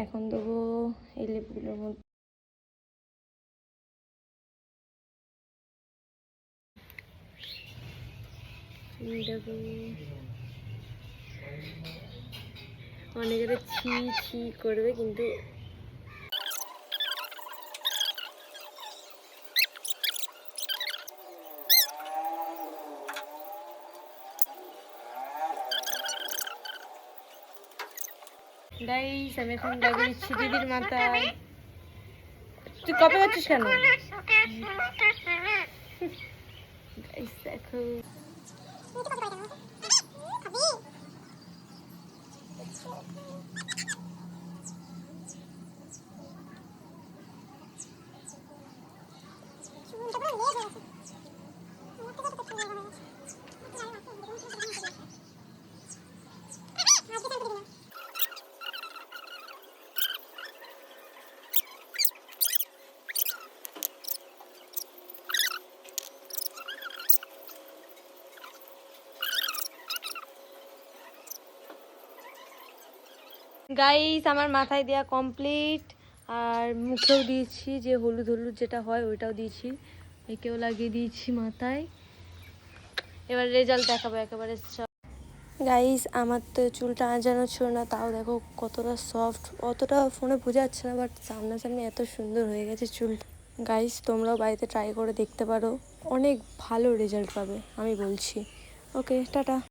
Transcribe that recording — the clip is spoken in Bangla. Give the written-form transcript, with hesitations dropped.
এখন দেবো এই লেবুগুলোর মধ্যে দেবো। অনেকের ছি ছি করবে, কিন্তু গাইস আমি এখন দাঁড়িয়ে দিচ্ছি দিদির মাথায়। তুই কপি করছিস কেন? গাইস দেখো গাইস আমার মাথায় দেওয়া কমপ্লিট, আর মুখেও দিয়েছি, যে হলুদ হলুদ যেটা হয় ওইটাও দিয়েছি, একেও লাগিয়ে দিয়েছি মাথায়। এবার রেজাল্ট দেখাবো একেবারে। গাইস আমার তো চুলটা আঁচানো ছিল না, তাও দেখো কতটা সফট, অতটা ফোনে বোঝা যাচ্ছে না, বাট সামনাসামনি এত সুন্দর হয়ে গেছে চুলটা। গাইস তোমরাও বাড়িতে ট্রাই করে দেখতে পারো, অনেক ভালো রেজাল্ট পাবে আমি বলছি। ওকে টাটা।